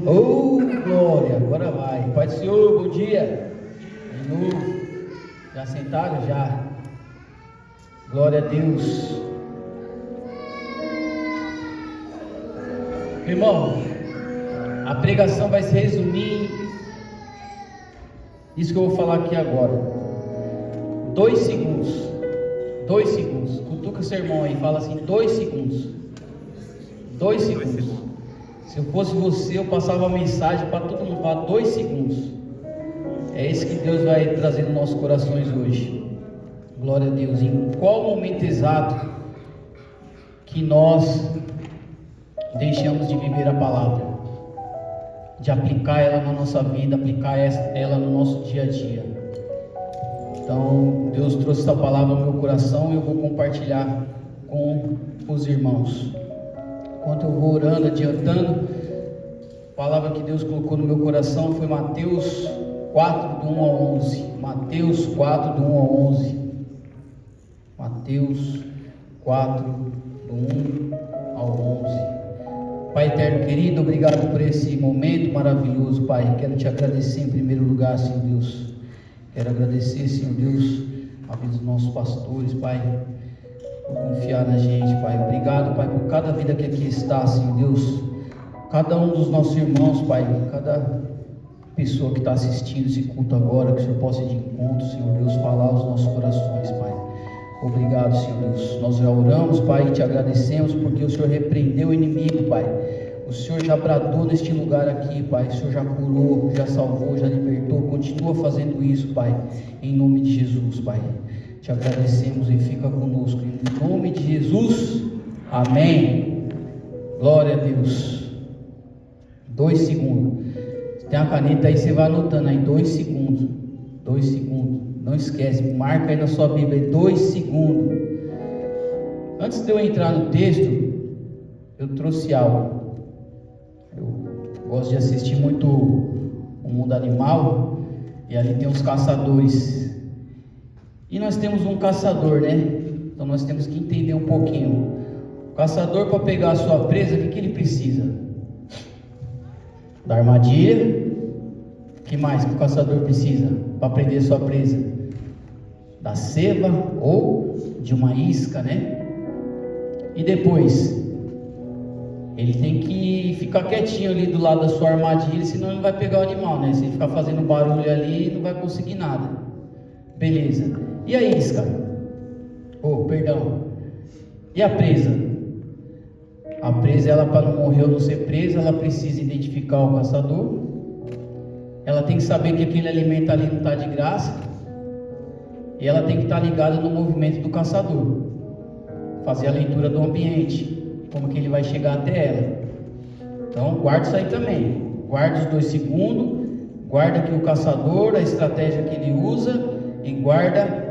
Oh, glória, agora vai. Pai do Senhor, bom dia. De novo. Já sentaram? Já. Glória a Deus. Irmão, a pregação vai se resumir isso que eu vou falar aqui agora. 2 segundos. 2 segundos. Cutuca o seu irmão aí, fala assim: 2 segundos. 2 segundos. Se eu fosse você, eu passava a mensagem para todo mundo falar 2 segundos. É isso que Deus vai trazer nos nossos corações hoje. Glória a Deus. Em qual momento exato que nós deixamos de viver a palavra, de aplicar ela na nossa vida, aplicar ela no nosso dia a dia? Então, Deus trouxe essa palavra ao meu coração e eu vou compartilhar com os irmãos. Enquanto eu vou orando, adiantando, a palavra que Deus colocou no meu coração foi Mateus 4, do 1 ao 11. Mateus 4, do 1 ao 11. Mateus 4, do 1 ao 11. Pai eterno querido, obrigado por esse momento maravilhoso, Pai. Quero te agradecer em primeiro lugar, Senhor Deus. Quero agradecer, Senhor Deus, a vida dos nossos pastores, Pai, por confiar na gente, Pai. Obrigado, Pai, por cada vida que aqui está, Senhor Deus. Cada um dos nossos irmãos, Pai, cada pessoa que está assistindo esse culto agora, que o Senhor possa ir de encontro, Senhor Deus, falar aos nossos corações, Pai. Obrigado, Senhor Deus. Nós já oramos, Pai, e te agradecemos porque o Senhor repreendeu o inimigo, Pai. O Senhor já bradou neste lugar aqui, Pai. O Senhor já curou, já salvou, já libertou. Continua fazendo isso, Pai, em nome de Jesus, Pai. Te agradecemos e fica conosco. Em nome de Jesus, amém. Glória a Deus. 2 segundos. Se tem uma caneta aí, você vai anotando aí, 2 segundos. 2 segundos. Não esquece, marca aí na sua Bíblia, 2 segundos. Antes de eu entrar no texto, eu trouxe algo. Eu gosto de assistir muito o Mundo Animal, e ali tem os caçadores. E nós temos um caçador, né? Então nós temos que entender um pouquinho. O caçador, para pegar a sua presa, o que ele precisa? Da armadilha. O que mais que o caçador precisa para prender sua presa? Da ceva ou de uma isca, né? E depois ele tem que ficar quietinho ali do lado da sua armadilha, senão ele não vai pegar o animal, né? Se ele ficar fazendo barulho ali, não vai conseguir nada. Beleza. E a isca? Perdão. E a presa? A presa, ela, para não morrer ou não ser presa, ela precisa identificar o caçador. Ela tem que saber que aquele alimento ali não está de graça. E ela tem que estar ligada no movimento do caçador. Fazer a leitura do ambiente, como que ele vai chegar até ela. Então guarda isso aí também. Guarda os 2 segundos. Guarda aqui o caçador, a estratégia que ele usa. E guarda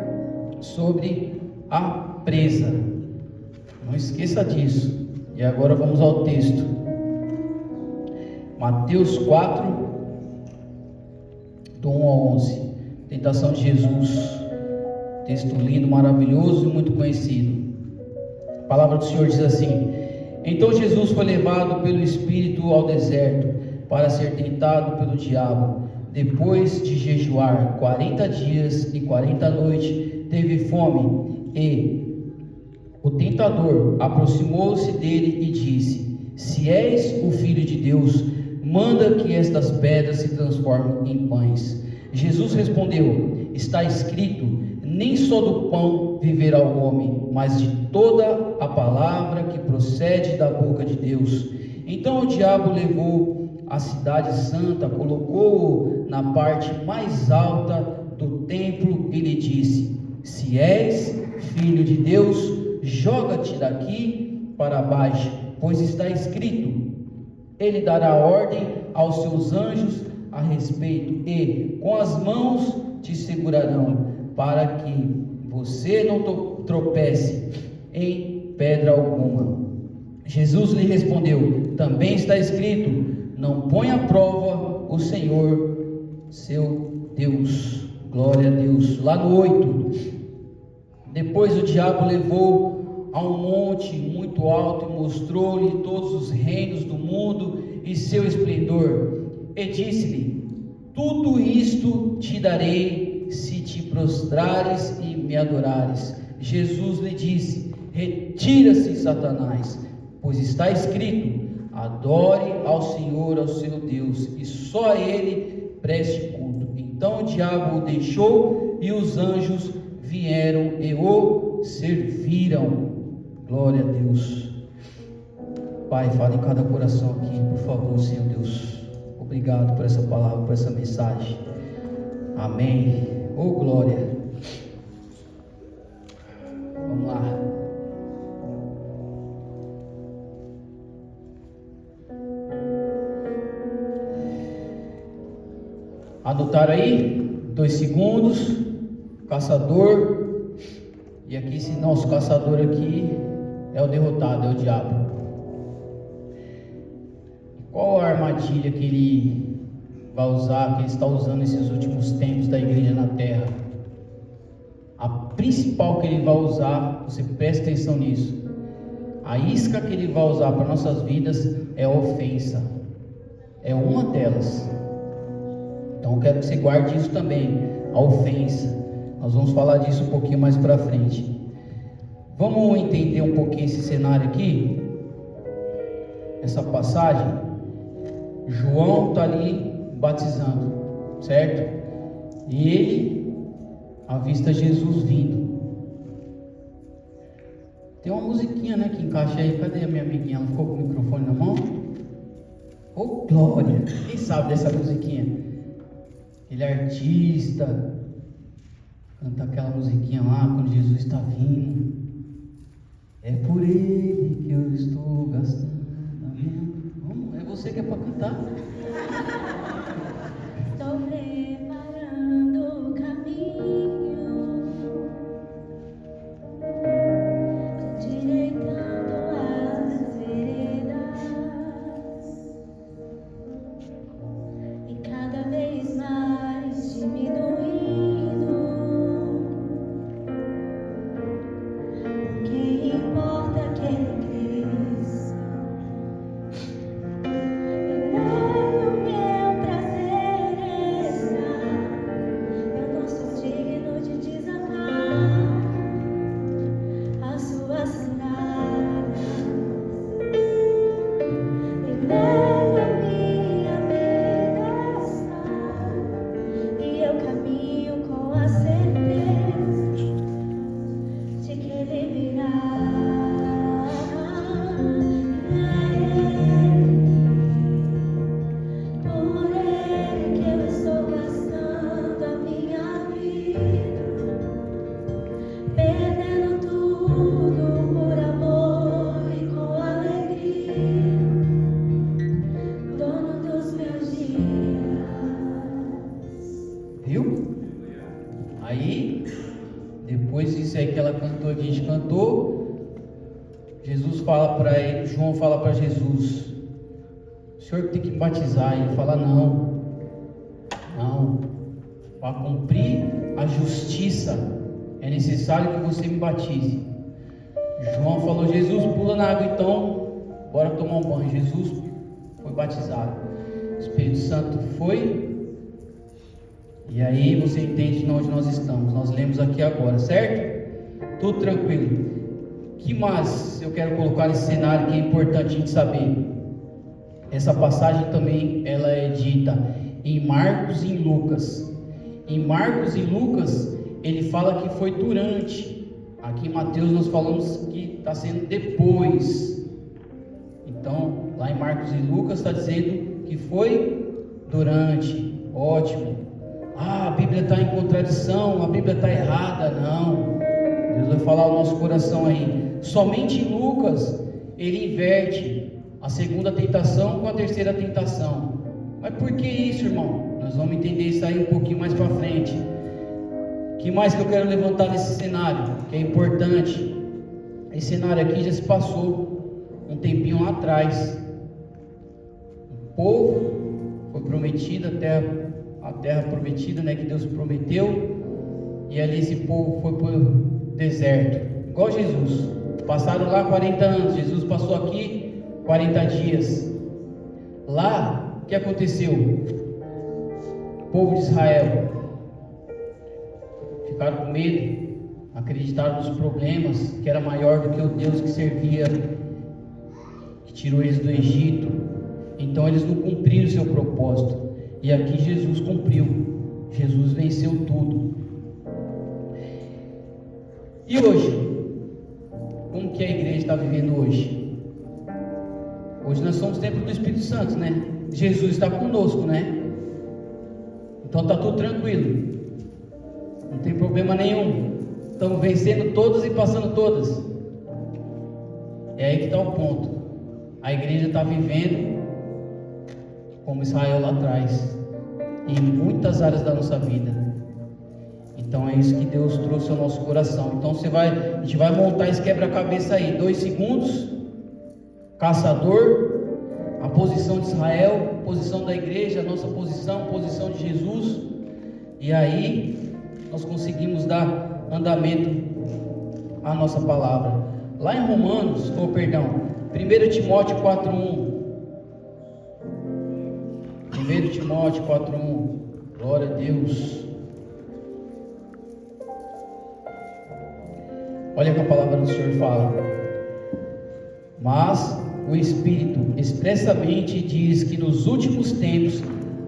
sobre a presa. Não esqueça disso. E agora vamos ao texto. Mateus 4, do 1 ao 11. Tentação de Jesus. Texto lindo, maravilhoso e muito conhecido. A palavra do Senhor diz assim: Então Jesus foi levado pelo Espírito ao deserto para ser tentado pelo diabo. Depois de jejuar 40 dias e 40 noites, teve fome. E o tentador aproximou-se dele e disse: Se és o Filho de Deus, manda que estas pedras se transformem em pães. Jesus respondeu: Está escrito, nem só do pão viverá o homem, mas de toda a palavra que procede da boca de Deus. Então o diabo levou a cidade santa, colocou-o na parte mais alta do templo e lhe disse: Se és filho de Deus, joga-te daqui para baixo, pois está escrito: Ele dará ordem aos seus anjos a respeito, e com as mãos te segurarão, para que você não tropece em pedra alguma. Jesus lhe respondeu: Também está escrito: Não ponha à prova o Senhor seu Deus. Glória a Deus. Lá no 8. Depois o diabo levou a um monte muito alto e mostrou-lhe todos os reinos do mundo e seu esplendor. E disse-lhe: tudo isto te darei se te prostrares e me adorares. Jesus lhe disse: retira-se, Satanás, pois está escrito: adore ao Senhor, ao seu Deus, e só a Ele preste culto. Então o diabo o deixou e os anjos vieram e o serviram. Glória a Deus. Pai, fala em cada coração aqui, por favor, Senhor Deus. Obrigado por essa palavra, por essa mensagem. Amém. Oh, glória. Vamos lá. Anotaram aí? 2 segundos. Caçador. E aqui esse nosso caçador aqui é o derrotado, é o diabo. Qual a armadilha que ele vai usar, que ele está usando nesses últimos tempos da igreja na terra? A principal que ele vai usar, você presta atenção nisso, a isca que ele vai usar para nossas vidas é a ofensa. É uma delas. Então eu quero que você guarde isso também, a ofensa. Nós vamos falar disso um pouquinho mais para frente. Vamos entender um pouquinho esse cenário aqui, essa passagem. João está ali batizando, certo? E ele avista Jesus vindo. Tem uma musiquinha, né, que encaixa aí. Cadê a minha amiguinha? Ela ficou com o microfone na mão? Oh, glória! Quem sabe dessa musiquinha? Ele é artista, canta aquela musiquinha lá quando Jesus está vindo. É por ele que eu estou gastando a minha... Vamos, é você que é para cantar. Estou preparando o caminho, endireitando as veredas, e cada vez mais diminuindo. O que importa é que ele cresça. Jesus fala para ele, João fala para Jesus: o senhor tem que batizar. Ele fala: não, para cumprir a justiça é necessário que você me batize. João falou: Jesus, pula na água então, bora tomar um banho. Jesus foi batizado, o Espírito Santo foi, e aí você entende onde nós estamos. Nós lemos aqui agora, certo? Tudo tranquilo. Que mais eu quero colocar nesse cenário que é importante a gente saber? Essa passagem também ela é dita em Marcos e em Lucas. Em Marcos e Lucas ele fala que foi durante. Aqui em Mateus nós falamos que está sendo depois. Então lá em Marcos e Lucas está dizendo que foi durante. Ótimo. A Bíblia está em contradição, a Bíblia está errada. Não, Deus vai falar ao nosso coração aí. Somente em Lucas ele inverte a segunda tentação com a terceira tentação. Mas por que isso, irmão? Nós vamos entender isso aí um pouquinho mais para frente. O que mais que eu quero levantar nesse cenário, que é importante? Esse cenário aqui já se passou um tempinho lá atrás. O povo foi prometido, a terra prometida, né, que Deus prometeu, e ali esse povo foi para o deserto, igual Jesus. Passaram lá 40 anos, Jesus passou aqui 40 dias. Lá, o que aconteceu? O povo de Israel ficaram com medo, acreditaram nos problemas, que era maior do que o Deus que servia, que tirou eles do Egito. Então eles não cumpriram o seu propósito. E aqui Jesus cumpriu. Jesus venceu tudo. E hoje? Como que a igreja está vivendo hoje? Hoje nós somos templo do Espírito Santo, né? Jesus está conosco, né? Então está tudo tranquilo. Não tem problema nenhum. Estamos vencendo todas e passando todas. É aí que está o ponto. A igreja está vivendo como Israel lá atrás, em muitas áreas da nossa vida. Então é isso que Deus trouxe ao nosso coração. Então a gente vai montar esse quebra-cabeça aí. 2 segundos, caçador, a posição de Israel, posição da igreja, a nossa posição, posição de Jesus. E aí nós conseguimos dar andamento à nossa palavra. Lá em Romanos, 1 Timóteo 4:1. 1 Timóteo 4:1. Glória a Deus. Olha o que a palavra do Senhor fala. Mas o Espírito expressamente diz que nos últimos tempos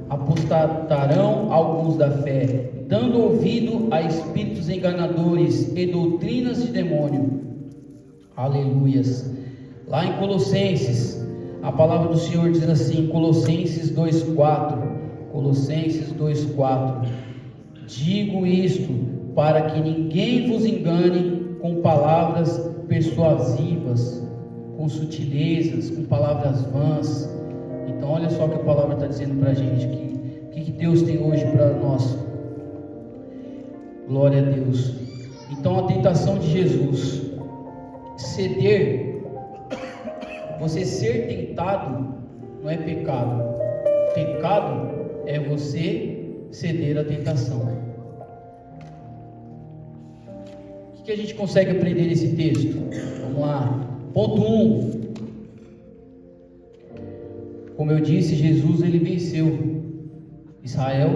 apostatarão alguns da fé, dando ouvido a espíritos enganadores e doutrinas de demônio. Aleluias. Lá em Colossenses, a palavra do Senhor diz assim, Colossenses 2:4. Colossenses 2:4. Digo isto para que ninguém vos engane com palavras persuasivas, com sutilezas, com palavras vãs. Então olha só o que a palavra está dizendo para a gente, que Deus tem hoje para nós. Glória a Deus. Então a tentação de Jesus, ceder, você ser tentado não é pecado. Pecado é você ceder à tentação. O que a gente consegue aprender nesse texto? Vamos lá. Ponto 1. Como eu disse, Jesus ele venceu. Israel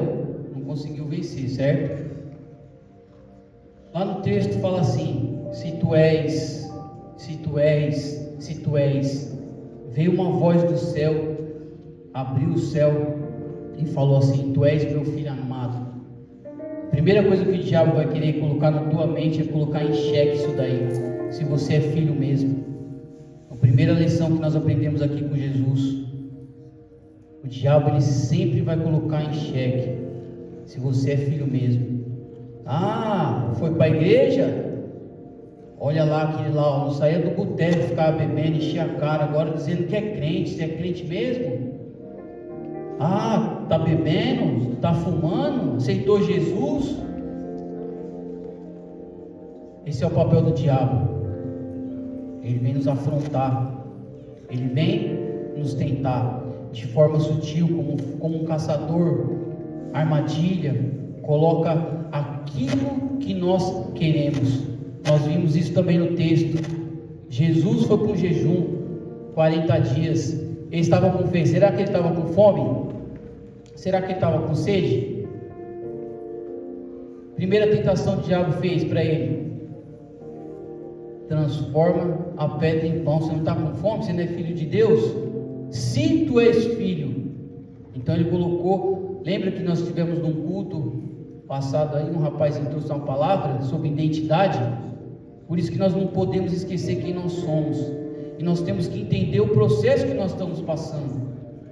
não conseguiu vencer, certo? Lá no texto fala assim: se tu és, veio uma voz do céu, abriu o céu e falou assim: tu és meu filho amado. Primeira coisa que o diabo vai querer colocar na tua mente é colocar em xeque isso daí, se você é filho mesmo. A primeira lição que nós aprendemos aqui com Jesus, o diabo ele sempre vai colocar em xeque se você é filho mesmo. Ah, foi para a igreja? Olha lá, aquele lá, não saía do boteco, ficava bebendo, enchia a cara, agora dizendo que é crente. Você é crente mesmo? Ah, está bebendo, está fumando, aceitou Jesus? Esse é o papel do diabo. Ele vem nos afrontar, ele vem nos tentar de forma sutil, como um caçador, armadilha, coloca aquilo que nós queremos. Nós vimos isso também no texto. Jesus foi para um jejum, 40 dias. Ele estava com fome. Será que ele estava com fome? Será que ele estava com sede? Primeira tentação que o diabo fez para ele: transforma a pedra em pão. Você não está com fome? Você não é filho de Deus? Se tu és filho. Então ele colocou. Lembra que nós tivemos num culto passado aí, um rapaz trouxe uma palavra sobre identidade? Por isso que nós não podemos esquecer quem nós somos, e nós temos que entender o processo que nós estamos passando,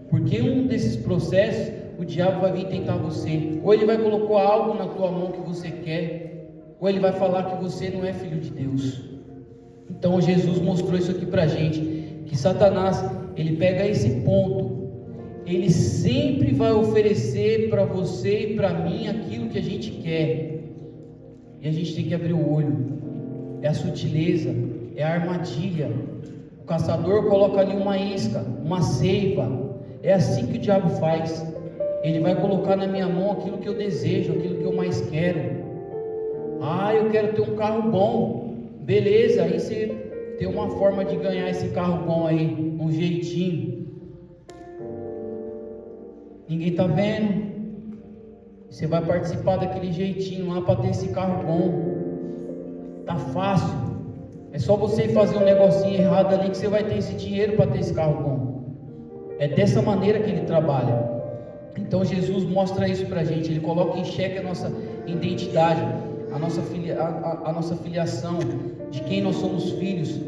porque um desses processos, o diabo vai vir tentar você, ou ele vai colocar algo na tua mão que você quer, ou ele vai falar que você não é filho de Deus. Então Jesus mostrou isso aqui pra gente, que Satanás, ele pega esse ponto, ele sempre vai oferecer para você e para mim aquilo que a gente quer, e a gente tem que abrir o olho. É a sutileza, é a armadilha. O caçador coloca ali uma isca, uma seiva. É assim que o diabo faz. Ele vai colocar na minha mão aquilo que eu desejo, aquilo que eu mais quero. Ah, eu quero ter um carro bom. Beleza, aí você tem uma forma de ganhar esse carro bom aí, um jeitinho. ninguém está vendo. Você vai participar daquele jeitinho lá para ter esse carro bom. Tá fácil. É só você fazer um negocinho errado ali que você vai ter esse dinheiro para ter esse carro bom. É dessa maneira que ele trabalha. Então Jesus mostra isso para a gente. Ele coloca em xeque a nossa identidade, a nossa filiação, de quem nós somos filhos.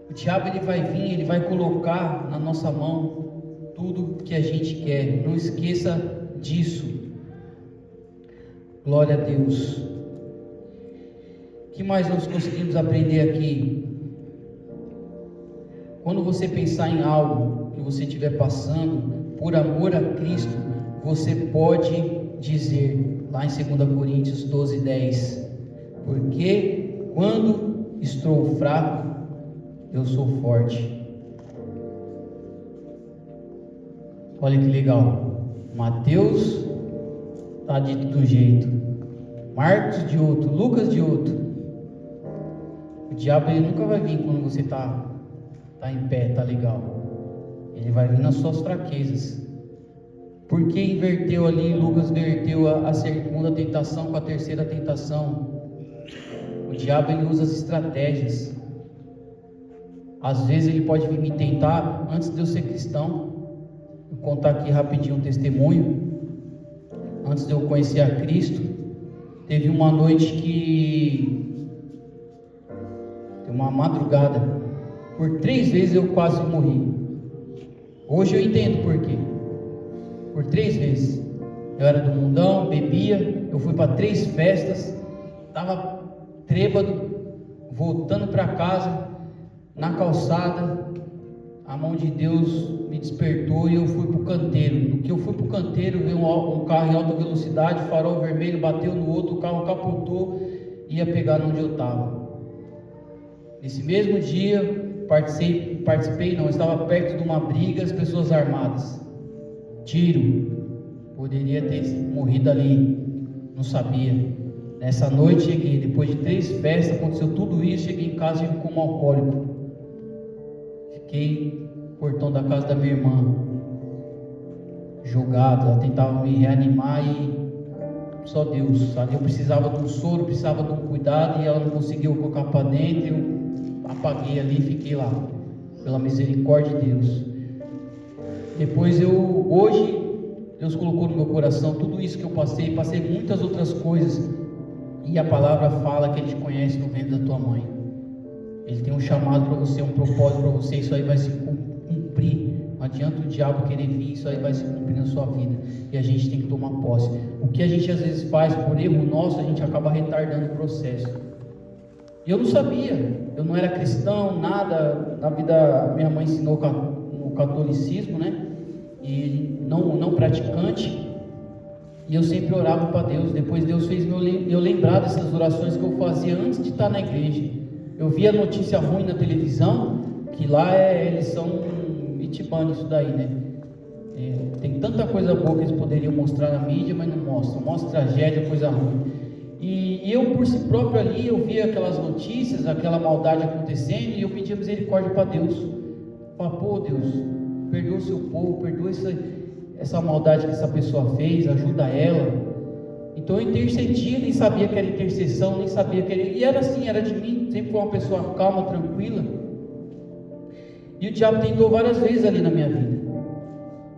O diabo ele vai vir, ele vai colocar na nossa mão tudo que a gente quer. Não esqueça disso. Glória a Deus. O que mais nós conseguimos aprender aqui? Quando você pensar em algo que você estiver passando, por amor a Cristo, você pode dizer, lá em 2 Coríntios 12:10, porque quando estou fraco, eu sou forte. Olha que legal. Mateus está dito do jeito, Marcos de outro, Lucas de outro. O diabo ele nunca vai vir quando você está em pé, tá legal. Ele vai vir nas suas fraquezas. Porque inverteu ali, Lucas inverteu a segunda tentação com a terceira tentação. O diabo ele usa as estratégias. Às vezes ele pode vir me tentar antes de eu ser cristão. Vou contar aqui rapidinho um testemunho. Antes de eu conhecer a Cristo, teve uma noite uma madrugada, por 3 vezes eu quase morri. Hoje eu entendo por quê. Por 3 vezes. Eu era do mundão, bebia, eu fui para 3 festas, estava trêbado, voltando para casa, na calçada, a mão de Deus me despertou e eu fui para o canteiro. No que eu fui para o canteiro, veio um carro em alta velocidade, farol vermelho, bateu no outro, o carro capotou e ia pegar onde eu estava. Nesse mesmo dia, estava perto de uma briga, as pessoas armadas. Tiro. Poderia ter morrido ali, não sabia. Nessa noite cheguei, depois de 3 festas, aconteceu tudo isso, cheguei em casa e fiquei como alcoólico. Fiquei no portão da casa da minha irmã, jogado. Ela tentava me reanimar e só Deus, sabe? Eu precisava de um soro, precisava de um cuidado e ela não conseguiu colocar para dentro. Eu apaguei ali e fiquei lá, pela misericórdia de Deus. Depois hoje Deus colocou no meu coração tudo isso que eu passei muitas outras coisas, e a palavra fala que Ele te conhece no ventre da tua mãe. Ele tem um chamado para você, um propósito para você, isso aí vai se cumprir. Não adianta o diabo querer vir, isso aí vai se cumprir na sua vida, e a gente tem que tomar posse. O que a gente às vezes faz por erro nosso, a gente acaba retardando o processo. E eu não sabia, eu não era cristão, nada, na vida minha mãe ensinou no catolicismo, né? E não praticante, e eu sempre orava para Deus. Depois Deus fez eu lembrar dessas orações que eu fazia antes de estar na igreja. Eu via notícia ruim na televisão, que lá eles são itibanos isso daí, né? Tem tanta coisa boa que eles poderiam mostrar na mídia, mas não mostram. Mostra tragédia, coisa ruim. E eu por si próprio ali, eu via aquelas notícias, aquela maldade acontecendo, e eu pedia misericórdia para Deus. Falava, pô Deus, perdoa o seu povo, perdoa essa maldade que essa pessoa fez, ajuda ela. Então eu intercedia, nem sabia que era intercessão, nem sabia que era... E era assim, era de mim, sempre foi uma pessoa calma, tranquila. E o diabo tentou várias vezes ali na minha vida,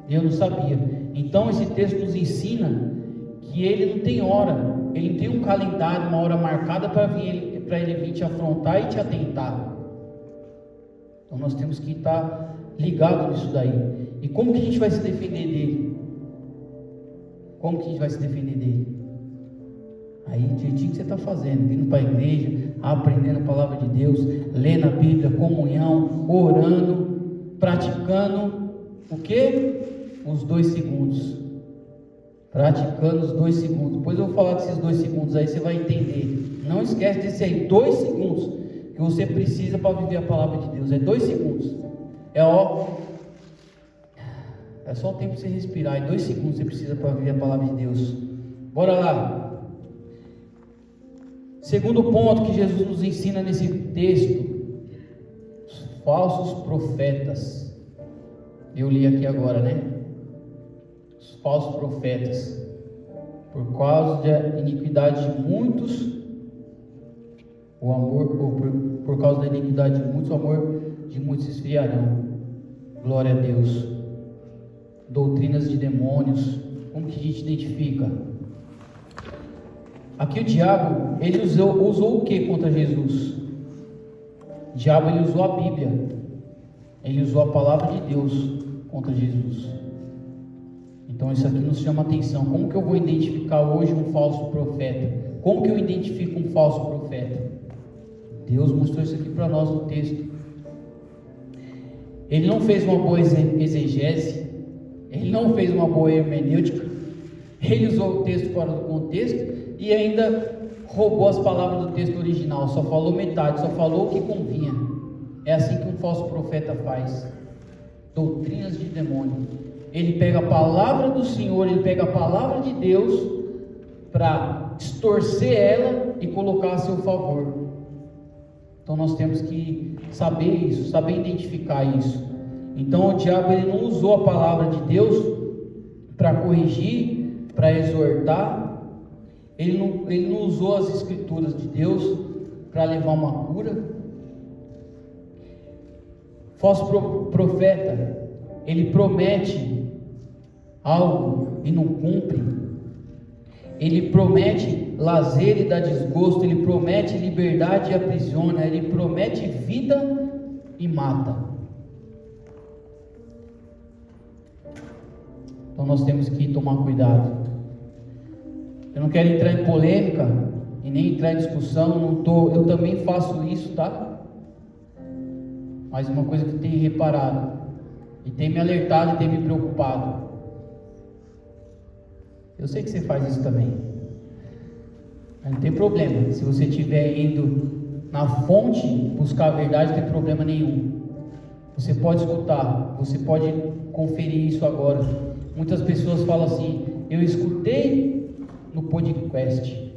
e eu não sabia. Então esse texto nos ensina que ele não tem hora, ele não tem um calendário, uma hora marcada para ele vir te afrontar e te atentar. Então nós temos que estar ligado nisso daí. E como que a gente vai se defender dele? Como que a gente vai se defender dele? Aí, do jeitinho que você está fazendo, vindo para a igreja, aprendendo a palavra de Deus, lendo a Bíblia, comunhão, orando, praticando o quê? Os 2 segundos. Praticando os 2 segundos. Depois eu vou falar desses 2 segundos aí, você vai entender. Não esquece desse aí, 2 segundos que você precisa para viver a palavra de Deus. É 2 segundos. É só o tempo de você respirar. É 2 segundos você precisa para viver a palavra de Deus. Bora lá. Segundo ponto que Jesus nos ensina nesse texto: os falsos profetas. Eu li aqui agora, né? Os falsos profetas, por causa da iniquidade de muitos, por causa da iniquidade de muitos, o amor de muitos esfriarão. Glória a Deus. Doutrinas de demônios, como que a gente identifica? Aqui o diabo, ele usou o que contra Jesus? O diabo, ele usou a Bíblia, ele usou a palavra de Deus contra Jesus. Então isso aqui nos chama atenção. Como que eu vou identificar hoje um falso profeta? Como que eu identifico um falso profeta? Deus mostrou isso aqui para nós no texto. Ele não fez uma boa exegese, ele não fez uma boa hermenêutica, ele usou o texto fora do contexto e ainda roubou as palavras do texto original, só falou metade, só falou o que convinha. É assim que um falso profeta faz. Doutrinas de demônio. Ele pega a palavra do Senhor, ele pega a palavra de Deus para distorcer ela e colocar a seu favor. Então nós temos que saber isso, saber identificar isso. Então o diabo, ele não usou a palavra de Deus para corrigir, para exortar. Ele não usou as escrituras de Deus para levar uma cura. Falso profeta, ele promete algo e não cumpre. Ele promete lazer e dá desgosto. Ele promete liberdade e aprisiona. Ele promete vida e mata. Então nós temos que tomar cuidado. Eu não quero entrar em polêmica e nem entrar em discussão. Eu também faço isso, tá? Mas uma coisa que eu tenho reparado e tem me alertado e tem me preocupado. Eu sei que você faz isso também, mas não tem problema. Se você estiver indo na fonte buscar a verdade, não tem problema nenhum. Você pode escutar, você pode conferir isso agora. Muitas pessoas falam assim: eu escutei no podcast,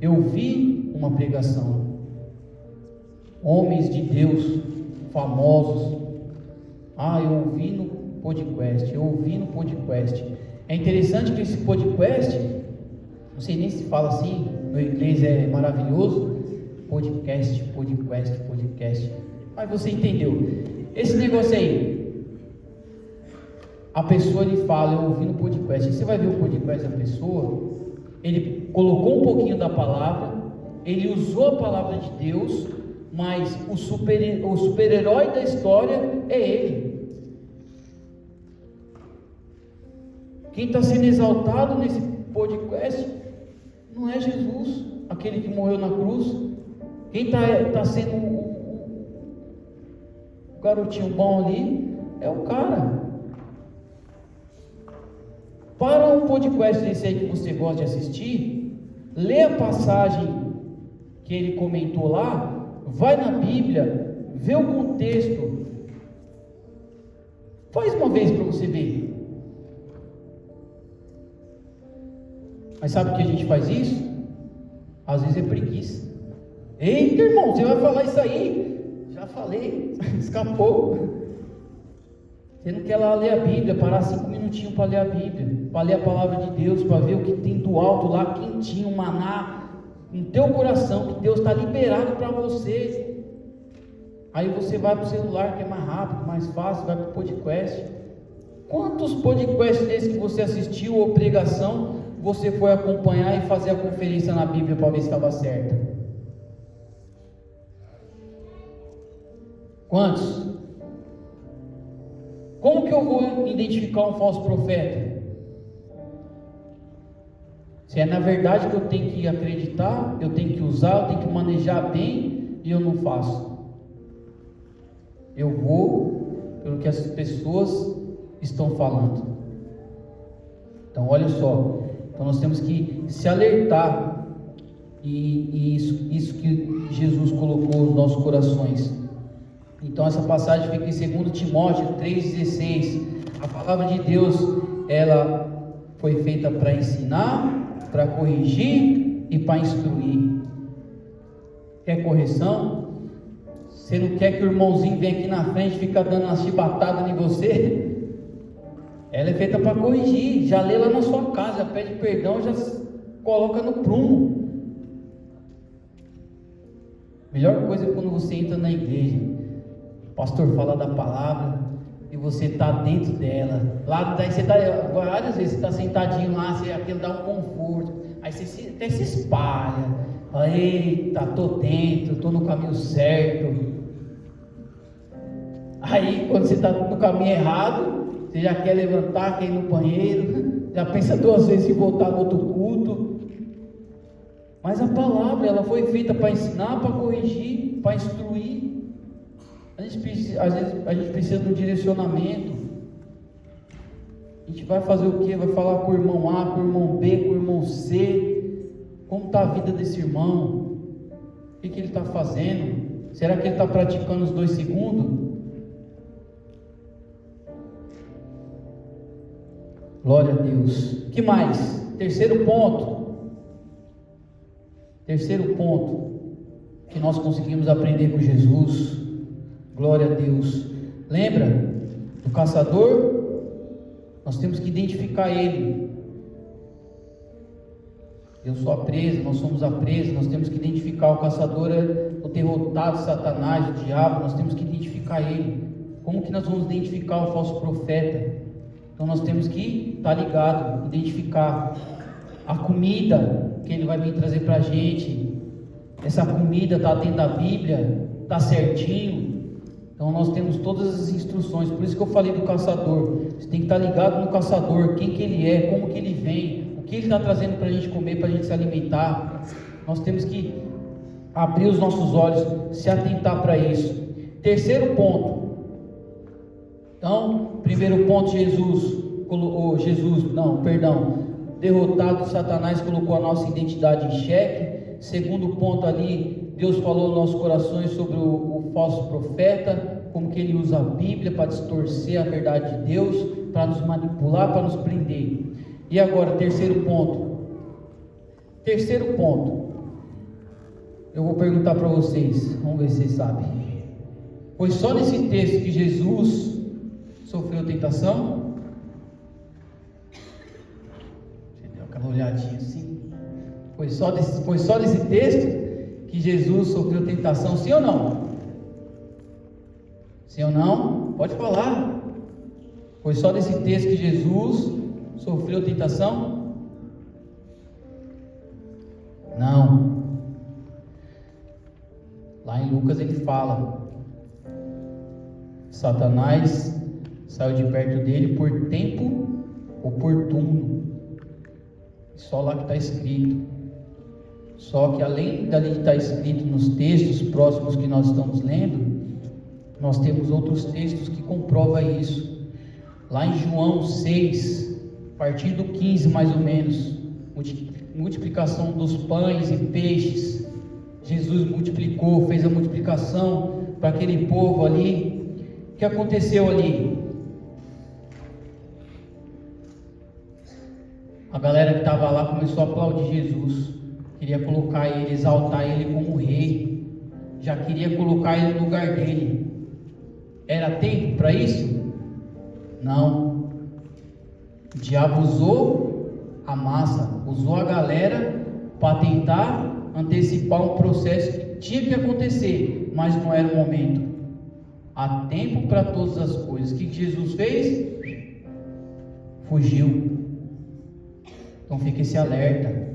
eu vi uma pregação. Homens de Deus famosos, eu ouvi no podcast. É interessante que esse podcast, não sei nem se fala assim, meu inglês é maravilhoso, podcast, mas você entendeu, esse negócio aí, a pessoa lhe fala, eu ouvi no podcast, e você vai ver o podcast da pessoa, ele colocou um pouquinho da palavra, ele usou a palavra de Deus, mas o super-herói da história é ele. Quem está sendo exaltado nesse podcast não é Jesus, aquele que morreu na cruz. Quem está sendo o garotinho bom ali é o cara. Para um podcast desse aí que você gosta de assistir, lê a passagem que ele comentou lá, vai na Bíblia, vê o contexto, faz uma vez para você ver. Mas sabe por que a gente faz isso? Às vezes é preguiça. Eita, irmão, você vai falar isso aí? Já falei, escapou. Você não quer lá ler a Bíblia, parar 5 minutinhos para ler a Bíblia, para ler a palavra de Deus, para ver o que tem do alto lá, quentinho, um maná no teu coração, que Deus está liberado para você. Aí você vai para o celular, que é mais rápido, mais fácil, vai para o podcast. Quantos podcasts desses que você assistiu, ou pregação, você foi acompanhar e fazer a conferência na Bíblia para ver se estava certa? Quantos? Como que eu vou identificar um falso profeta? Se é na verdade que eu tenho que acreditar, eu tenho que usar, eu tenho que manejar bem, e eu não faço. Eu vou pelo que as pessoas estão falando. Então olha só, então nós temos que se alertar, e isso que Jesus colocou nos nossos corações. Então essa passagem fica em 2 Timóteo 3,16. A palavra de Deus, ela foi feita para ensinar, para corrigir e para instruir. Quer correção? Você não quer que o irmãozinho venha aqui na frente e fica dando uma chibatada em você? Ela é feita para corrigir. Já lê lá na sua casa, já pede perdão, já coloca no prumo. Melhor coisa é quando você entra na igreja, o pastor fala da palavra e você está dentro dela. Lá daí você está, várias vezes você está sentadinho lá, você aquilo dá um conforto. Aí você até se espalha. Fala, eita, estou dentro, estou no caminho certo. Aí quando você está no caminho errado, você já quer levantar, quer ir no banheiro, já pensa 2 vezes em voltar no outro culto. Mas a palavra, ela foi feita para ensinar, para corrigir, para instruir. Às vezes a gente precisa de um direcionamento. A gente vai fazer o quê? Vai falar com o irmão A, com o irmão B, com o irmão C. Como está a vida desse irmão? O que ele está fazendo? Será que ele está praticando os 2 segundos? Glória a Deus. O que mais? Terceiro ponto que nós conseguimos aprender com Jesus. Glória a Deus. Lembra do caçador? Nós temos que identificar ele. Eu sou a presa, nós somos a presa. Nós temos que identificar o caçador, o derrotado, Satanás, o diabo. Nós temos que identificar ele. Como que nós vamos identificar o falso profeta? Então nós temos que estar ligado, identificar a comida que ele vai vir trazer para a gente. Essa comida está dentro da Bíblia, está certinho. Então nós temos todas as instruções. Por isso que eu falei do caçador. Você tem que estar ligado no caçador, quem que ele é, como que ele vem, o que ele está trazendo para a gente comer, para a gente se alimentar. Nós temos que abrir os nossos olhos, se atentar para isso. Terceiro ponto. Então, primeiro ponto, derrotado, Satanás colocou a nossa identidade em xeque. Segundo ponto ali, Deus falou nos nossos corações sobre o falso profeta, como que ele usa a Bíblia para distorcer a verdade de Deus, para nos manipular, para nos prender. E agora, terceiro ponto, eu vou perguntar para vocês, vamos ver se vocês sabem. Foi só nesse texto que Jesus sofreu tentação? Aquela olhadinha assim. Foi só nesse texto que Jesus sofreu tentação, sim ou não? Sim ou não? Pode falar. Foi só nesse texto que Jesus sofreu tentação? Não. Lá em Lucas ele fala: Satanás saiu de perto dele por tempo oportuno. Só lá que está escrito. Só que além dali de estar escrito nos textos próximos que nós estamos lendo, nós temos outros textos que comprovam isso. Lá em João 6, a partir do 15 mais ou menos, multiplicação dos pães e peixes. Jesus multiplicou, fez a multiplicação para aquele povo ali. O que aconteceu ali? A galera que estava lá começou a aplaudir Jesus, queria colocar ele, exaltar ele como rei, já queria colocar ele no lugar dele. Era tempo para isso? Não. O diabo usou a massa, usou a galera para tentar antecipar um processo que tinha que acontecer, mas não era o momento. Há tempo para todas as coisas. O que Jesus fez? Fugiu. Então fica esse alerta.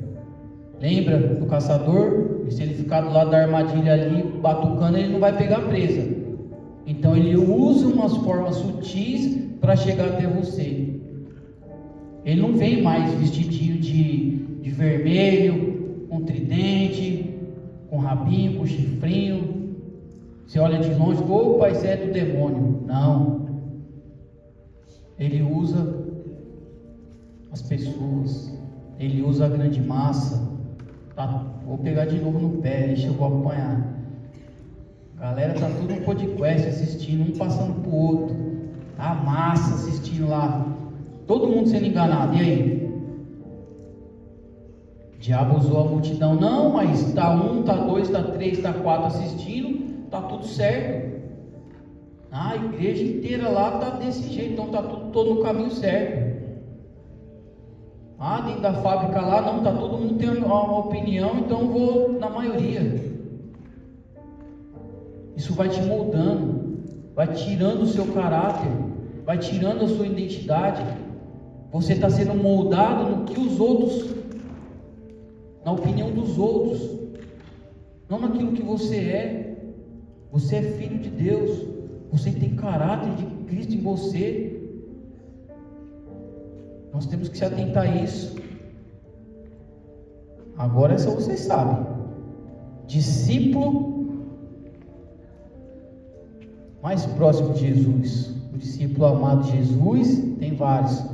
Lembra do caçador? Se ele ficar do lado da armadilha ali, batucando, ele não vai pegar presa. Então ele usa umas formas sutis para chegar até você. Ele não vem mais vestidinho de vermelho, com tridente, com rabinho, com chifrinho. Você olha de longe, opa, isso é do demônio. Não. Ele usa as pessoas. Ele usa a grande massa. Tá, vou pegar de novo no pé, deixa eu vou acompanhar. A galera tá tudo no podcast assistindo, um passando pro outro. A massa assistindo lá. Todo mundo sendo enganado. E aí? O diabo usou a multidão. Não, mas tá 1, tá 2, tá 3, tá 4 assistindo. está tudo certo. A igreja inteira lá está desse jeito, então está tudo todo no caminho certo. Dentro da fábrica lá, não, está todo mundo tendo uma opinião, então eu vou na maioria. Isso vai te moldando, vai tirando o seu caráter, vai tirando a sua identidade. Você está sendo moldado no que os outros, na opinião dos outros, não naquilo que você é. Você é filho de Deus, você tem caráter de Cristo em você. Nós temos que se atentar a isso. Agora só vocês sabem. Discípulo mais próximo de Jesus, o discípulo amado de Jesus, tem vários.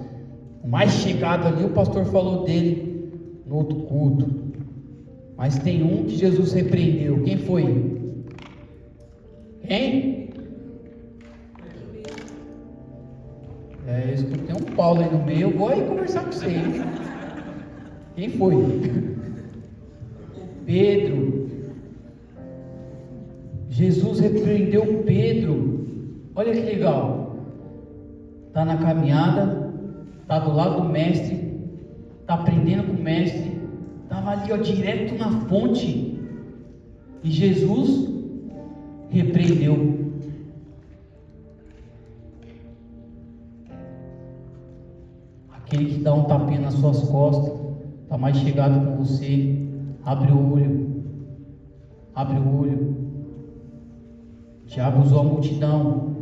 O mais chegado ali, o pastor falou dele no outro culto. Mas tem um que Jesus repreendeu. Quem foi? Quem? Eu escutei um Paulo aí no meio, eu vou aí conversar com você, hein? Quem foi? Pedro. Jesus repreendeu Pedro. Olha que legal. Está na caminhada, está do lado do mestre, está aprendendo com o mestre, estava ali, ó, direto na fonte, e Jesus repreendeu. Aquele que dá um tapinha nas suas costas, está mais chegado com você, abre o olho, abre o olho. O diabo usou a multidão.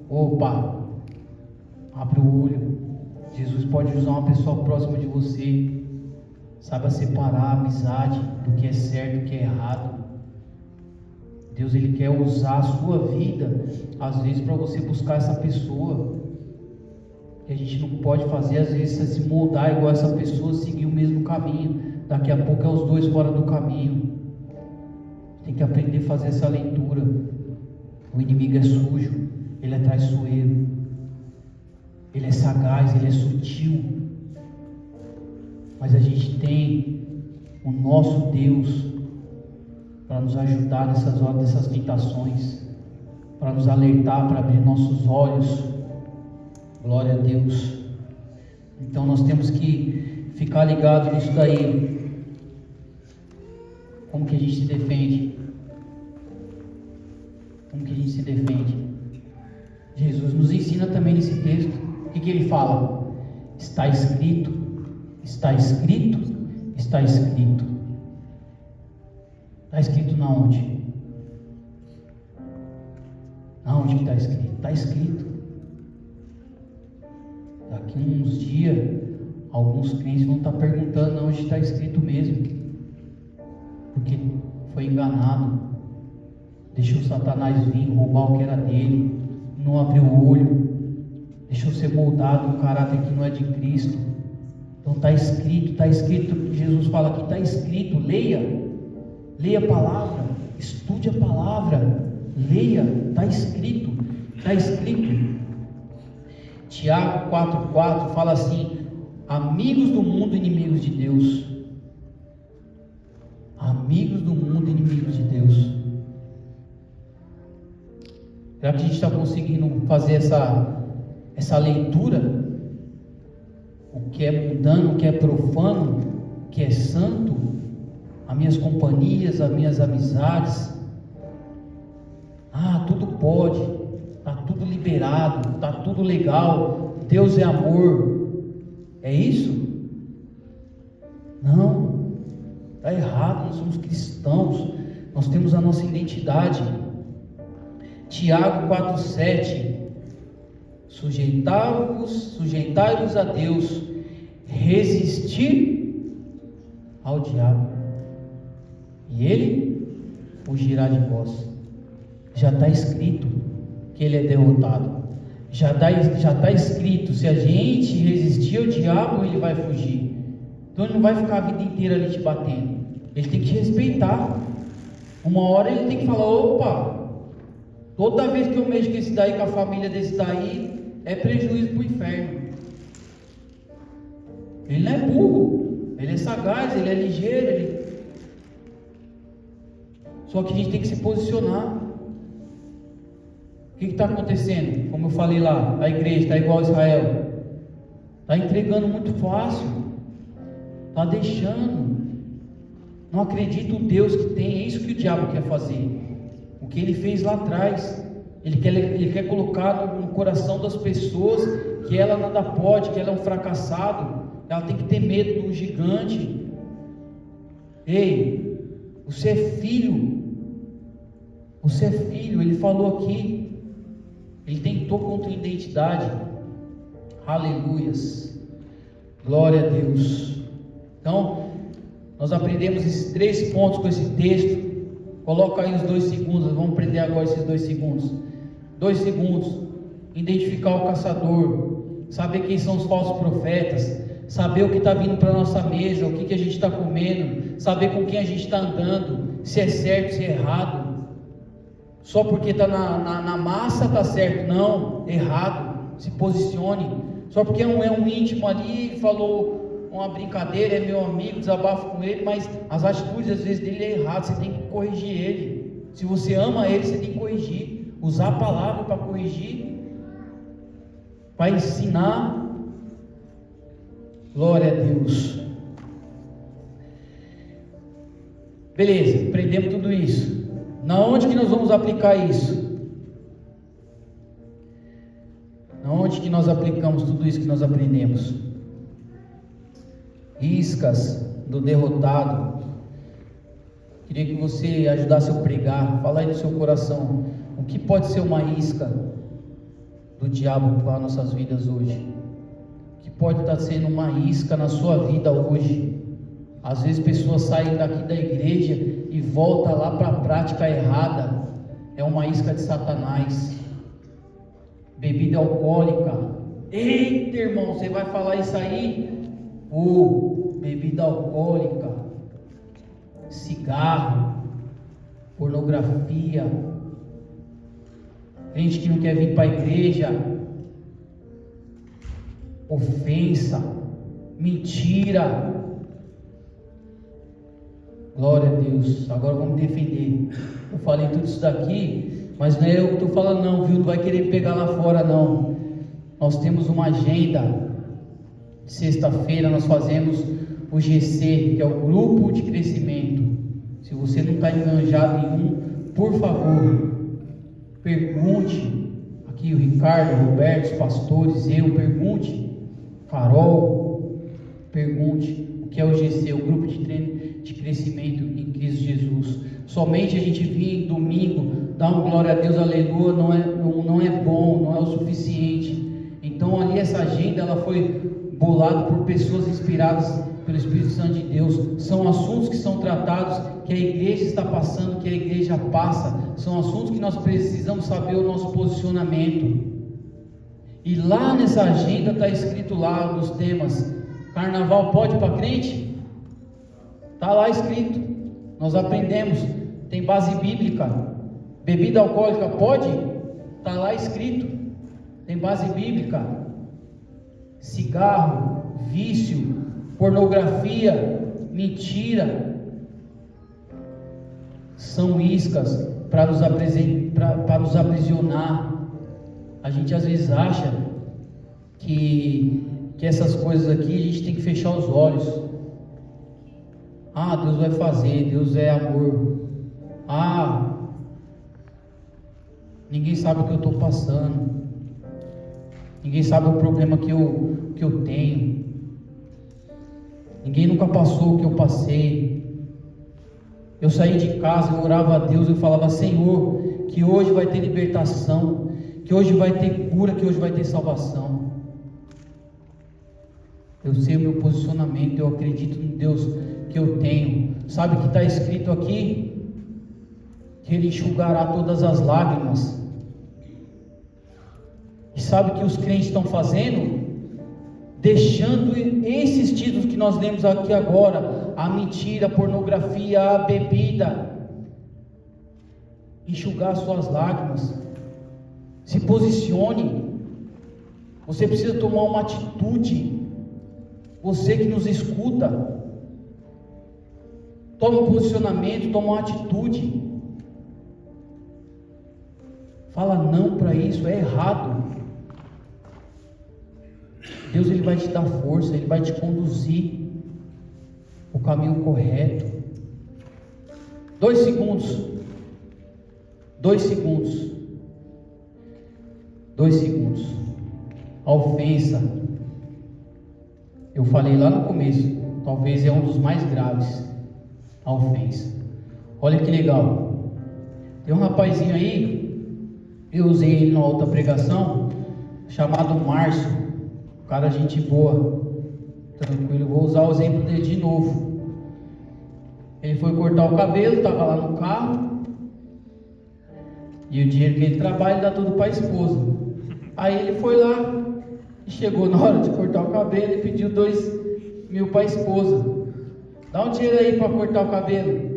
Opa, abre o olho. Jesus pode usar uma pessoa próxima de você. Saiba separar a amizade do que é certo e do que é errado. Deus, Ele quer usar a sua vida, às vezes, para você buscar essa pessoa. E a gente não pode fazer, às vezes, se moldar igual essa pessoa, seguir o mesmo caminho. Daqui a pouco é os dois fora do caminho. Tem que aprender a fazer essa leitura. O inimigo é sujo, ele é traiçoeiro, ele é sagaz, ele é sutil. Mas a gente tem o nosso Deus para nos ajudar nessas horas, dessas tentações, para nos alertar, para abrir nossos olhos. Glória a Deus. Então nós temos que ficar ligado nisso daí. Como que a gente se defende? Como que a gente se defende? Jesus nos ensina também nesse texto. O que ele fala? Está escrito, está escrito, está escrito. Está escrito na onde? Aonde que está escrito? Está escrito. Daqui uns dias, alguns crentes vão estar perguntando onde está escrito mesmo, porque foi enganado, deixou Satanás vir, roubar o que era dele, não abriu o olho, deixou ser moldado um caráter que não é de Cristo. Então está escrito, Jesus fala aqui, está escrito, leia a palavra, estude a palavra, leia, está escrito, está escrito. Tiago 4,4 fala assim: amigos do mundo, inimigos de Deus. Amigos do mundo, inimigos de Deus. Será que a gente está conseguindo fazer essa leitura? O que é mundano, o que é profano, o que é santo, as minhas companhias, as minhas amizades. Tudo pode, está tudo liberado, está tudo legal, Deus é amor. É isso? Não, está errado. Nós somos cristãos, nós temos a nossa identidade. Tiago 4,7: sujeitai-vos a Deus, resistir ao diabo, e ele fugirá de vós. Já está escrito que ele é derrotado. Já está escrito: se a gente resistir ao diabo, ele vai fugir. Então ele não vai ficar a vida inteira ali te batendo. Ele tem que te respeitar. Uma hora ele tem que falar: opa, toda vez que eu mexo com esse daí, com a família desse daí, é prejuízo para o inferno. Ele não é burro, ele é sagaz, ele é ligeiro. Só que a gente tem que se posicionar. O que está acontecendo? Como eu falei lá, a igreja está igual a Israel, está entregando muito fácil, está deixando, não acredita o Deus que tem. É isso que o diabo quer fazer, o que ele fez lá atrás. Ele quer colocar no coração das pessoas que ela nada pode, que ela é um fracassado, ela tem que ter medo do gigante. Ei, você é filho, ele falou aqui. Ele tentou contra a identidade. Aleluias. Glória a Deus. Então, nós aprendemos esses 3 pontos com esse texto. Coloca aí os 2 segundos. Vamos aprender agora esses 2 segundos. 2 segundos. Identificar o caçador. Saber quem são os falsos profetas. Saber o que está vindo para a nossa mesa. O que a gente está comendo. Saber com quem a gente está andando. Se é certo, se é errado. Só porque está na massa está certo. Não, errado. Se posicione. Só porque é um íntimo ali, falou uma brincadeira, é meu amigo, desabafo com ele, mas as atitudes às vezes dele é errado. Você tem que corrigir ele. Se você ama ele, você tem que corrigir. Usar a palavra para corrigir, para ensinar. Glória a Deus. Beleza, aprendemos tudo isso. Na onde que nós vamos aplicar isso? Na onde que nós aplicamos tudo isso que nós aprendemos? Iscas do derrotado. Queria que você ajudasse eu a pregar. Fala aí no seu coração. O que pode ser uma isca do diabo para nossas vidas hoje? O que pode estar sendo uma isca na sua vida hoje? Às vezes pessoas saem daqui da igreja e voltam lá para a prática errada. É uma isca de Satanás. Bebida alcoólica. Eita, irmão, você vai falar isso aí? Bebida alcoólica, cigarro, pornografia, gente que não quer vir para a igreja, ofensa, mentira. Glória a Deus. Agora vamos defender. Eu falei tudo isso daqui, mas não é eu que estou falando não, viu? Não vai querer pegar lá fora não. Nós temos uma agenda. Sexta-feira nós fazemos o GC, que é o grupo de crescimento. Se você não está enganjado em um, por favor, pergunte. Aqui o Ricardo, o Roberto, os pastores, pergunte. Carol, pergunte o que é o GC, o grupo de treino de crescimento em Cristo Jesus. Somente a gente vir domingo, dar um glória a Deus, aleluia, não é bom, não é o suficiente. Então ali essa agenda ela foi bolada por pessoas inspiradas pelo Espírito Santo de Deus. São assuntos que são tratados, que a igreja está passando, que a igreja passa. São assuntos que nós precisamos saber o nosso posicionamento. E lá nessa agenda está escrito lá nos temas: carnaval pode para crente? Está lá escrito. Nós aprendemos, tem base bíblica. Bebida alcoólica pode? Está lá escrito, tem base bíblica. Cigarro, vício, pornografia, mentira, são iscas para nos aprisionar. A gente às vezes acha que essas coisas aqui a gente tem que fechar os olhos. Deus vai fazer, Deus é amor. Ninguém sabe o que eu estou passando. Ninguém sabe o problema que eu tenho. Ninguém nunca passou o que eu passei. Eu saí de casa, eu orava a Deus, eu falava: Senhor, que hoje vai ter libertação, que hoje vai ter cura, que hoje vai ter salvação. Eu sei o meu posicionamento, eu acredito no Deus que eu tenho. Sabe o que está escrito aqui? Que Ele enxugará todas as lágrimas. E sabe o que os crentes estão fazendo? Deixando esses títulos que nós lemos aqui agora: a mentira, a pornografia, a bebida, enxugar suas lágrimas. Se posicione. Você precisa tomar uma atitude. Você que nos escuta, toma um posicionamento, toma uma atitude. Fala não para isso, é errado. Deus, Ele vai te dar força, Ele vai te conduzir o caminho correto. 2 segundos. 2 segundos. 2 segundos. A ofensa, eu falei lá no começo, talvez é um dos mais graves. A ofensa. Olha que legal. Tem um rapazinho aí, eu usei ele na outra pregação, chamado Márcio. Cara, gente boa, tranquilo. Vou usar o exemplo dele de novo. Ele foi cortar o cabelo, estava lá no carro, e o dinheiro que ele trabalha, ele dá tudo para a esposa. Aí ele foi lá e chegou na hora de cortar o cabelo e pediu 2.000 para a esposa. Dá um dinheiro aí para cortar o cabelo.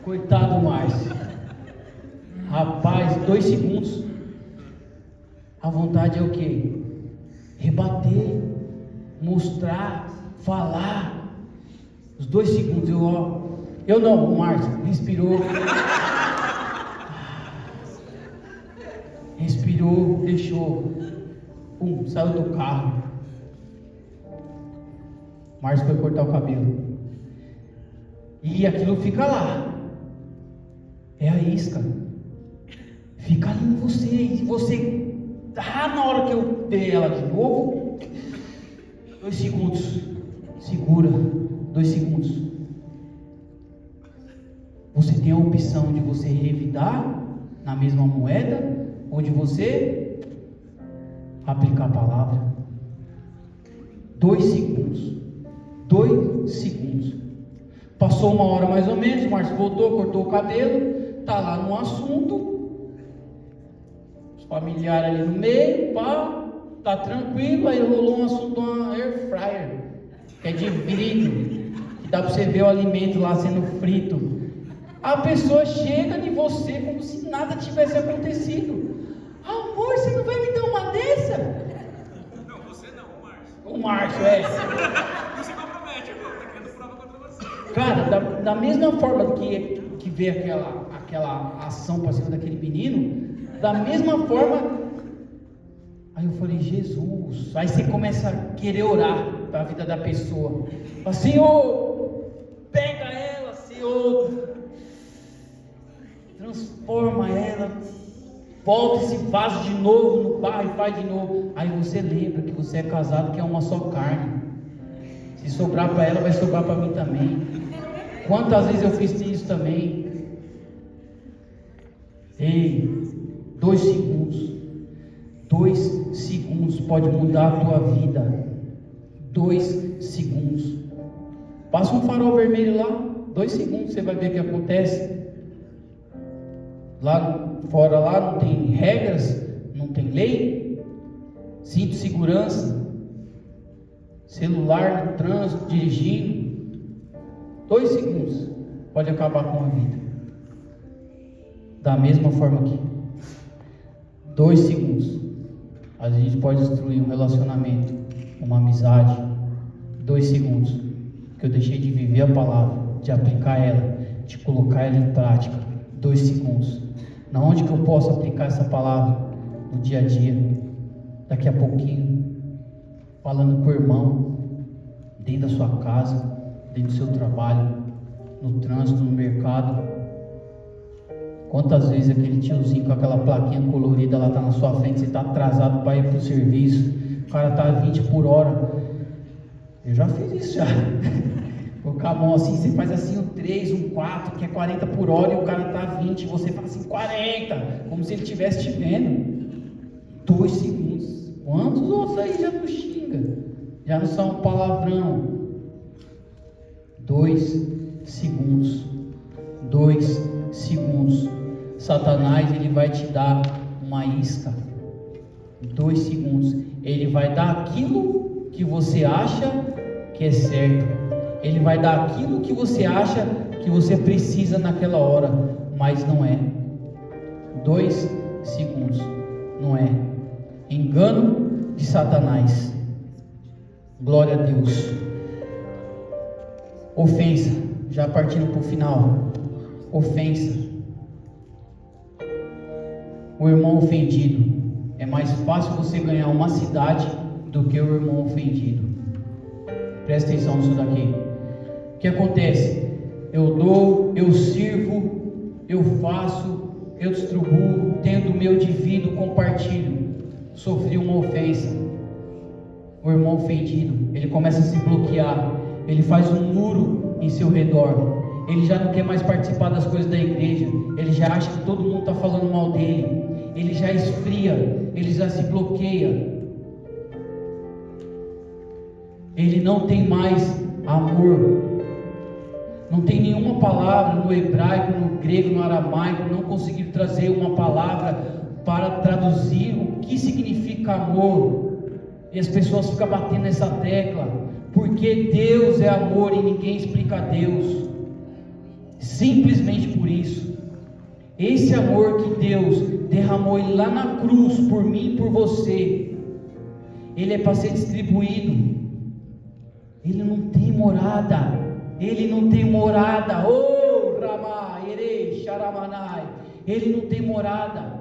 Coitado do Márcio. Rapaz, 2 segundos. A vontade é o quê? Rebater, mostrar, falar. Os 2 segundos, eu não, o Márcio respirou. Respirou, deixou. Saiu do carro. Márcio foi cortar o cabelo. E aquilo fica lá. É a isca. Fica ali em você. E você na hora que eu der ela de novo, 2 segundos. Segura. 2 segundos. Você tem a opção de você revidar na mesma moeda ou de você aplicar a palavra. 2 segundos. 2 segundos. Passou 1 hora mais ou menos, o Márcio voltou, cortou o cabelo, tá lá no assunto, os familiares ali no meio, pá, tá tranquilo. Aí rolou um assunto de uma air fryer, que é de vidro, que dá para você ver o alimento lá sendo frito. A pessoa chega em você como se nada tivesse acontecido. Amor, você não vai me dar uma dessa? Não, você não, o Márcio. O Márcio, é. Você compromete agora, tá querendo prova contra você. Cara, da mesma forma que vê aquela ação para cima daquele menino, da mesma forma, aí eu falei, Jesus, aí você começa a querer orar para a vida da pessoa. Fala, Senhor, pega ela, Senhor, transforma ela, volta esse vaso de novo no barro e faz de novo. Aí você lembra que você é casado, que é uma só carne. Se sobrar para ela, vai sobrar para mim também. Quantas vezes eu fiz isso também? Ei, 2 segundos. 2 segundos pode mudar a tua vida. 2 segundos. Passa um farol vermelho lá, 2 segundos, você vai ver o que acontece. Lá fora, lá não tem regras, não tem lei. Cinto de segurança, celular no trânsito, dirigindo. 2 segundos pode acabar com a vida. Da mesma forma aqui. 2 segundos. A gente pode destruir um relacionamento, uma amizade. 2 segundos. Que eu deixei de viver a palavra, de aplicar ela, de colocar ela em prática. 2 segundos. Na onde que eu posso aplicar essa palavra? No dia a dia. Daqui a pouquinho. Falando com o irmão. Dentro da sua casa. Dentro do seu trabalho, no trânsito, no mercado. Quantas vezes aquele tiozinho com aquela plaquinha colorida lá está na sua frente, você está atrasado para ir para o serviço, o cara está a 20 por hora. Eu já fiz isso já. Colocar a mão assim, você faz assim um 3, um 4, que é 40 por hora, e o cara está a 20, e você fala assim 40, como se ele estivesse te vendo. 2 segundos. Quantos outros aí já não xinga? Já não são um palavrão. 2 segundos. 2 segundos. Satanás, ele vai te dar uma isca. 2 segundos. Ele vai dar aquilo que você acha que é certo. Ele vai dar aquilo que você acha que você precisa naquela hora, mas não é. 2 segundos. Não é. Engano de Satanás. Glória a Deus. Ofensa. já partindo para o final. Ofensa. O irmão ofendido. É mais fácil você ganhar uma cidade do que o irmão ofendido. Presta atenção nisso daqui. O que acontece? Eu dou, eu sirvo, eu faço, eu distribuo, tendo o meu, divido, compartilho. Sofri uma ofensa. O irmão ofendido, ele começa a se bloquear. Ele faz um muro em seu redor. Ele já não quer mais participar das coisas da igreja. Ele já acha que todo mundo está falando mal dele. Ele já esfria. Ele já se bloqueia. Ele não tem mais amor. Não tem nenhuma palavra no hebraico, no grego, no aramaico. Não conseguiram trazer uma palavra para traduzir o que significa amor. E as pessoas ficam batendo nessa tecla. Porque Deus é amor e ninguém explica Deus. Simplesmente por isso. Esse amor que Deus derramou lá na cruz por mim e por você, ele é para ser distribuído. Ele não tem morada. Ele não tem morada. Oh, Ramá, Erei, Xaramanai. Ele não tem morada.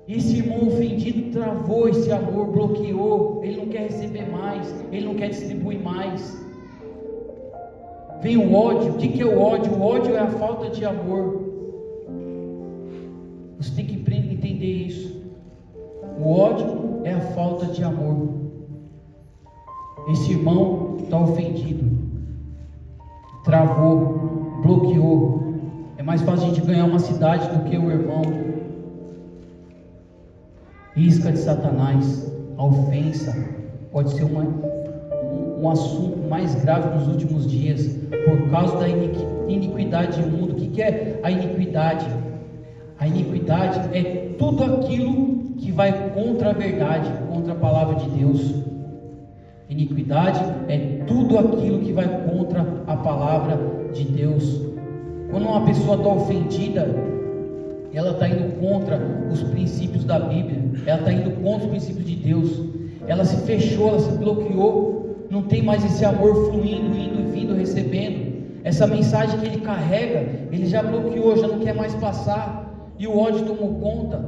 Esse irmão ofendido travou esse amor, bloqueou. Ele não quer receber mais. Ele não quer distribuir mais. Vem o ódio. O que é o ódio? O ódio é a falta de amor. Você tem que entender isso. O ódio é a falta de amor. Esse irmão está ofendido, travou, bloqueou. É mais fácil a gente ganhar uma cidade do que o irmão. Isca de Satanás. A ofensa pode ser um assunto mais grave nos últimos dias, por causa da iniquidade imundo. O que é a iniquidade? A iniquidade é tudo aquilo que vai contra a verdade, contra a palavra de Deus. Iniquidade é tudo aquilo que vai contra a palavra de Deus. Quando uma pessoa está ofendida, ela está indo contra os princípios da Bíblia, ela está indo contra os princípios de Deus. Ela se fechou, ela se bloqueou, não tem mais esse amor fluindo, indo e vindo, recebendo. Essa mensagem que ele carrega, ele já bloqueou, já não quer mais passar. E o ódio tomou conta.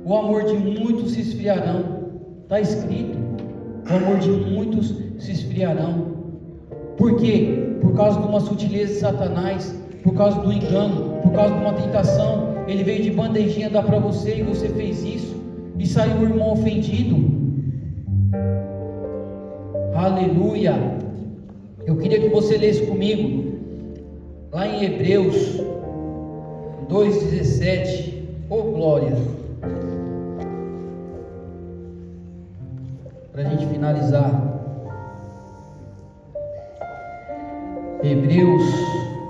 O amor de muitos se esfriarão. Está escrito. O amor de muitos se esfriarão. Por quê? Por causa de uma sutileza de Satanás, por causa do engano, por causa de uma tentação. Ele veio de bandejinha dar para você e você fez isso, e saiu o irmão ofendido. Aleluia. Eu queria que você lesse comigo lá em Hebreus 2,17. Oh glória. Para a gente finalizar, Hebreus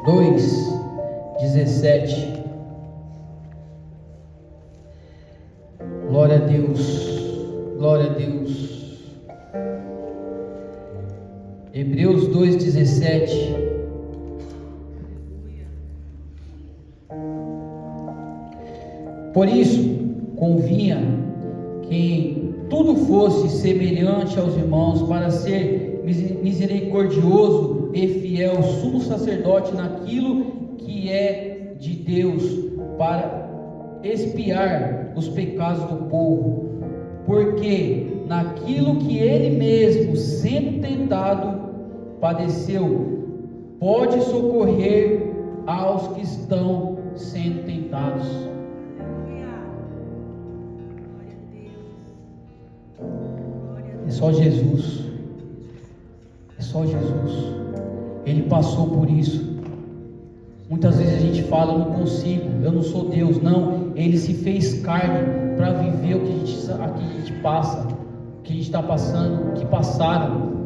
2,17. Glória a Deus, glória a Deus. Hebreus 2,17. Por isso, convinha que tudo fosse semelhante aos irmãos, para ser misericordioso e fiel sumo sacerdote naquilo que é de Deus, para expiar os pecados do povo, porque naquilo que ele mesmo, sendo tentado, padeceu, pode socorrer aos que estão sendo tentados. É só Jesus. É só Jesus. Ele passou por isso. Muitas vezes a gente fala, eu não consigo, eu não sou Deus. Não, Ele se fez carne para viver o que a gente passa, o que a gente está passando, o que passaram.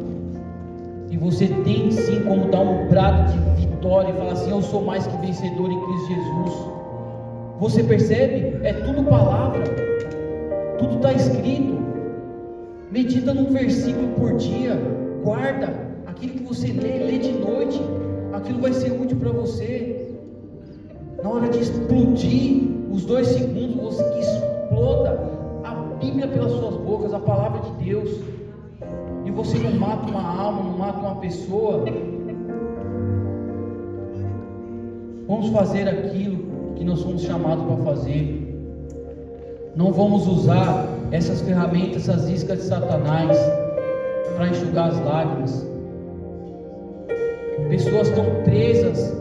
E você tem sim como dar um brado de vitória e falar assim: eu sou mais que vencedor em Cristo Jesus. Você percebe? É tudo palavra, tudo está escrito. Medita num versículo por dia, guarda aquilo que você lê de noite. Aquilo vai ser útil para você. Na hora de explodir os 2 segundos, você que exploda a Bíblia pelas suas bocas, a palavra de Deus. E você não mata uma alma, não mata uma pessoa. Vamos fazer aquilo que nós somos chamados para fazer. Não vamos usar essas ferramentas, essas iscas de Satanás para enxugar as lágrimas. Pessoas estão presas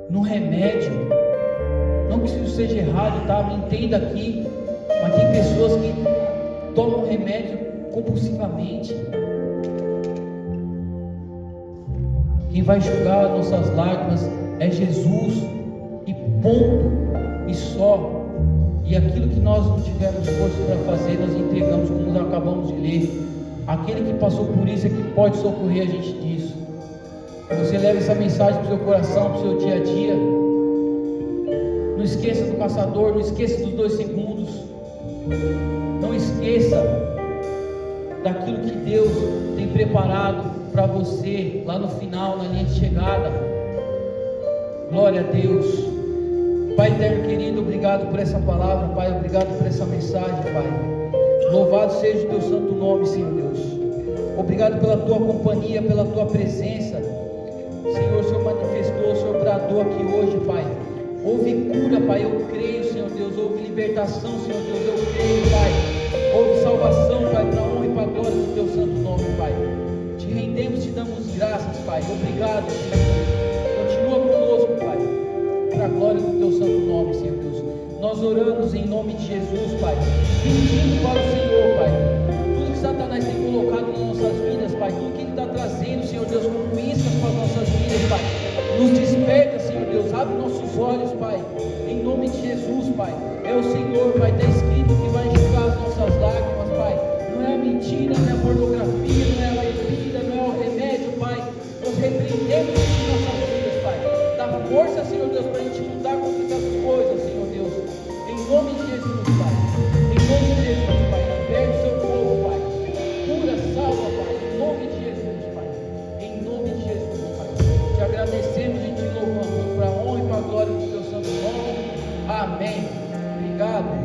no remédio. Não que isso seja errado, tá? Me entenda aqui. Mas tem pessoas que tomam remédio compulsivamente. Quem vai enxugar nossas lágrimas é Jesus, e ponto, e só. E aquilo que nós não tivemos força para fazer, nós entregamos, como nós acabamos de ler. Aquele que passou por isso é que pode socorrer a gente disso. Você leva essa mensagem para o seu coração, para o seu dia a dia. Não esqueça do caçador, não esqueça dos 2 segundos. Não esqueça daquilo que Deus tem preparado para você lá no final, na linha de chegada. Glória a Deus. Pai eterno querido, obrigado por essa palavra, Pai, obrigado por essa mensagem, Pai. Louvado seja o teu santo nome, Senhor Deus. Obrigado pela tua companhia, pela tua presença. Senhor, o Senhor manifestou, o Senhor bradou aqui hoje, Pai. Houve cura, Pai, eu creio, Senhor Deus. Houve libertação, Senhor Deus, eu creio, Pai. Houve salvação, Pai, para a honra e para a glória do teu santo nome, Pai. Te rendemos, te damos graças, Pai. Obrigado, Senhor. Continua conosco, Pai, para a glória do teu santo nome, Senhor Deus. Nós oramos em nome de Jesus, Pai, pedindo para o Senhor, Pai, tudo que Satanás tem colocado nas nossas vidas, Pai, tudo que Ele está trazendo, Senhor Deus, como iscas para as nossas vidas, Pai, nos desperta, Senhor Deus, abre nossos olhos, Pai, em nome de Jesus, Pai. É o Senhor, Pai, está escrito que vai enxugar as nossas lágrimas, Pai. Não é a mentira, não é a pornografia, não é a bebida, não é o remédio, Pai. Nós repreendemos isso em nossas vidas, Pai. Dá força, Senhor Deus, para a gente lutar contra essas coisas, Senhor Deus. Em nome de Jesus, Pai. Em nome de Jesus, Pai. Liberte o seu povo, Pai. Cura, salva, Pai. Em nome de Jesus, Pai. Em nome de Jesus, Pai. Te agradecemos e te louvamos para a honra e para a glória do teu santo nome. Amém. Obrigado.